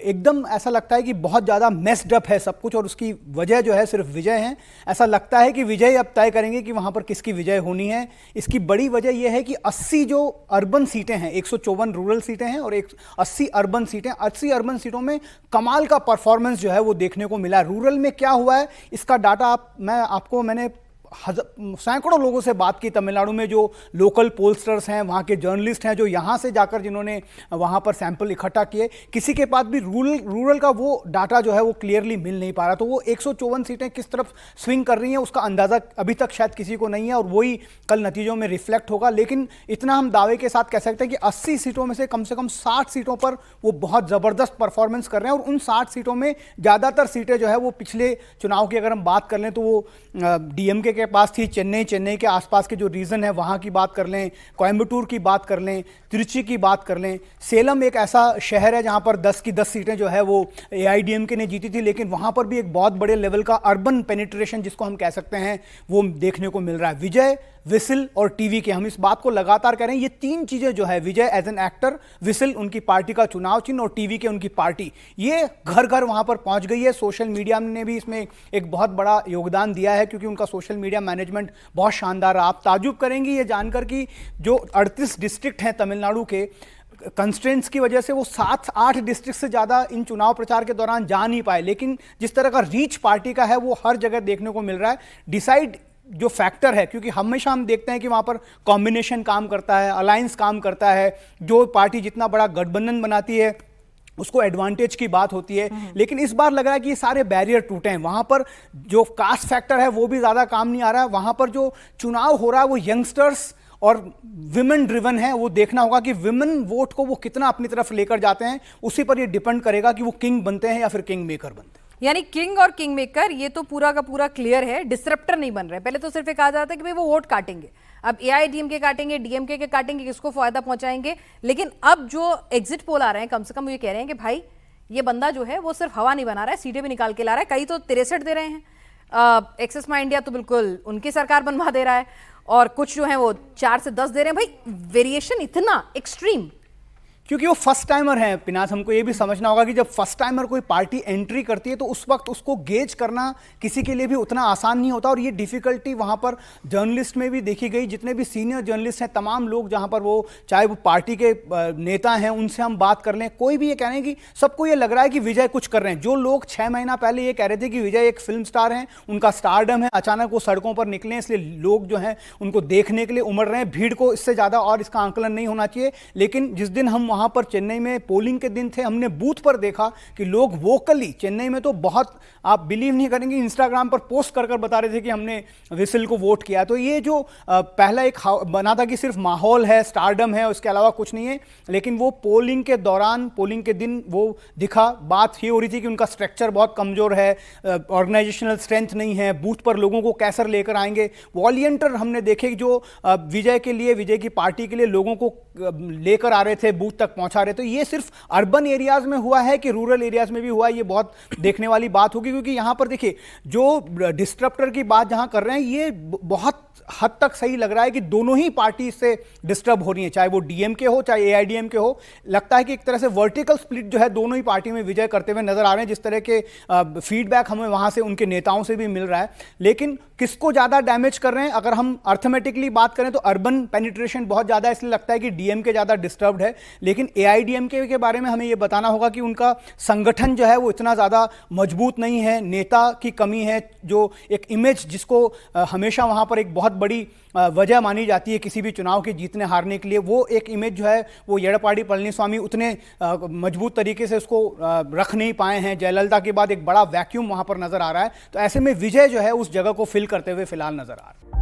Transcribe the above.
एकदम ऐसा लगता है कि बहुत ज़्यादा मेस्ड अप है सब कुछ, और उसकी वजह जो है सिर्फ विजय है। ऐसा लगता है कि विजय अब तय करेंगे कि वहाँ पर किसकी विजय होनी है। इसकी बड़ी वजह यह है कि 80 जो अर्बन सीटें हैं, 154 रूरल सीटें हैं और 80 अर्बन सीटें, 80 अर्बन सीटों में कमाल का परफॉर्मेंस जो है वो देखने को मिला। रूरल में क्या हुआ है इसका डाटा मैंने सैकड़ों लोगों से बात की तमिलनाडु में, जो लोकल पोलस्टर्स हैं, वहाँ के जर्नलिस्ट हैं, जो यहाँ से जाकर जिन्होंने वहाँ पर सैंपल इकट्ठा किए, किसी के पास भी रूरल का वो डाटा जो है वो क्लियरली मिल नहीं पा रहा। तो वो 154 सीटें किस तरफ स्विंग कर रही हैं उसका अंदाज़ा अभी तक शायद किसी को नहीं है, और वही कल नतीजों में रिफ्लेक्ट होगा। लेकिन इतना हम दावे के साथ कह सकते हैं कि 80 सीटों में से कम 60 सीटों पर वो बहुत ज़बरदस्त परफॉर्मेंस कर रहे हैं, और उन 60 सीटों में ज़्यादातर सीटें जो है वो पिछले चुनाव की अगर हम बात कर लें तो वो डीएमके के पास थी। चेन्नई के आसपास के जो रीजन है वहां की बात कर लें, कोयम्बटूर की बात कर लें, त्रिची की बात कर लें, सेलम एक ऐसा शहर है जहां पर 10 की 10 सीटें जो है वो एआईडीएमके ने जीती थी, लेकिन वहां पर भी एक बहुत बड़े लेवल का अर्बन पेनिट्रेशन जिसको हम कह सकते हैं वो देखने को मिल रहा है। विजय, विसिल और टीवी के, हम इस बात को लगातार कह रहे हैं, ये तीन चीजें जो है, विजय एज एन एक्टर, विसिल उनकी पार्टी का चुनाव चिन्ह और टीवी के उनकी पार्टी, ये घर घर वहां पर पहुंच गई है। सोशल मीडिया ने भी इसमें एक बहुत बड़ा योगदान दिया है क्योंकि उनका सोशल मीडिया मैनेजमेंट बहुत शानदार है। आप ताजुब करेंगी ये जानकर कि जो 38 डिस्ट्रिक्ट हैं तमिलनाडु के, कंस्ट्रेंट्स की वजह से वो 7-8 डिस्ट्रिक्ट से ज़्यादा इन चुनाव प्रचार के दौरान जा नहीं पाए, लेकिन जिस तरह का रीच पार्टी का है वो हर जगह देखने को मिल रहा है। डिसाइड जो फैक्टर है, क्योंकि हमेशा हम देखते हैं कि वहाँ पर कॉम्बिनेशन काम करता है, अलायंस काम करता है, जो पार्टी जितना बड़ा गठबंधन बनाती है उसको एडवांटेज की बात होती है। लेकिन इस बार लग रहा है कि ये सारे बैरियर टूटे हैं। वहाँ पर जो कास्ट फैक्टर है वो भी ज़्यादा काम नहीं आ रहा है। वहाँ पर जो चुनाव हो रहा है वो यंगस्टर्स और विमेन ड्रिवन है। वो देखना होगा कि विमेन वोट को वो कितना अपनी तरफ लेकर जाते हैं, उसी पर ये डिपेंड करेगा कि वो किंग बनते हैं या फिर किंग मेकर बनते हैं। यानी किंग और किंग मेकर ये तो पूरा का पूरा क्लियर है, डिसरप्टर नहीं बन रहे। पहले तो सिर्फ एक कहा जाता है कि भाई वो वोट काटेंगे, अब एआईडीएमके काटेंगे, डीएमके के काटेंगे, किसको फायदा पहुंचाएंगे। लेकिन अब जो एग्जिट पोल आ रहे हैं, कम से कम ये कह रहे हैं कि भाई ये बंदा जो है वो सिर्फ हवा नहीं बना रहा है, सीटें भी निकाल के ला रहा है। कई तो 63 दे रहे हैं, एक्सेस माई इंडिया तो बिल्कुल उनकी सरकार बनवा दे रहा है, और कुछ जो है वो 4 से 10 दे रहे हैं। भाई वेरिएशन इतना एक्सट्रीम, क्योंकि वो फर्स्ट टाइमर है पिनास। हमको ये भी समझना होगा कि जब फर्स्ट टाइमर कोई पार्टी एंट्री करती है तो उस वक्त उसको गेज करना किसी के लिए भी उतना आसान नहीं होता, और ये डिफिकल्टी वहाँ पर जर्नलिस्ट में भी देखी गई। जितने भी सीनियर जर्नलिस्ट हैं, तमाम लोग जहाँ पर वो, चाहे वो पार्टी के नेता हैं, उनसे हम बात कर लें, कोई भी ये कह रहे हैं कि सबको ये लग रहा है कि विजय कुछ कर रहे हैं। जो लोग 6 महीना पहले ये कह रहे थे कि विजय एक फिल्म स्टार हैं, उनका स्टारडम है, अचानक वो सड़कों पर निकले, इसलिए लोग जो हैं उनको देखने के लिए उमड़ रहे हैं। भीड़ को इससे ज़्यादा और इसका आंकलन नहीं होना चाहिए। लेकिन जिस दिन हम वहाँ पर चेन्नई में पोलिंग के दिन थे, हमने बूथ पर देखा कि लोग वोकली, चेन्नई में तो बहुत, आप बिलीव नहीं करेंगे, इंस्टाग्राम पर पोस्ट कर कर बता रहे थे कि हमने विसिल को वोट किया। तो ये जो पहला एक बना था कि सिर्फ माहौल है, स्टारडम है, उसके अलावा कुछ नहीं है, लेकिन वो पोलिंग के दौरान, पोलिंग के दिन वो दिखा। बात ये हो रही थी कि उनका स्ट्रक्चर बहुत कमजोर है, ऑर्गेनाइजेशनल स्ट्रेंथ नहीं है, बूथ पर लोगों को कैसे लेकर आएंगे। वॉलंटियर हमने देखे जो विजय के लिए, विजय की पार्टी के लिए लोगों को लेकर आ रहे थे, बूथ तक पहुंचा रहे। तो ये सिर्फ अर्बन एरियाज में हुआ है कि रूरल एरियाज में भी हुआ, ये बहुत देखने वाली बात होगी। क्योंकि यहां पर देखिए, जो डिस्ट्रप्टर की बात जहां कर रहे हैं, ये बहुत हद तक सही लग रहा है कि दोनों ही पार्टी इससे डिस्टर्ब हो रही है, चाहे वो डीएमके हो चाहे एआईडीएमके हो। लगता है कि एक तरह से वर्टिकल स्प्लिट जो है दोनों ही पार्टी में विजय करते हुए नजर आ रहे हैं, जिस तरह के फीडबैक हमें वहां से उनके नेताओं से भी मिल रहा है। लेकिन किसको ज्यादा डैमेज कर रहे हैं, अगर हम अर्थमेटिकली बात करें तो अर्बन पेनिट्रेशन बहुत ज्यादा है, इसलिए लगता है कि डीएमके ज्यादा डिस्टर्ब्ड है। लेकिन एआईडीएमके के बारे में हमें यह बताना होगा कि उनका संगठन जो है वो इतना ज्यादा मजबूत नहीं है, नेता की कमी है। जो एक इमेज जिसको हमेशा वहां पर एक बहुत बड़ी वजह मानी जाती है किसी भी चुनाव के जीतने हारने के लिए, वो एक इमेज जो है वो एडप्पाडी पळनिस्वामी उतने मजबूत तरीके से उसको रख नहीं पाए हैं। जयललिता के बाद एक बड़ा वैक्यूम वहां पर नजर आ रहा है। तो ऐसे में विजय जो है उस जगह को फिल करते हुए फिलहाल नजर आ रहा है।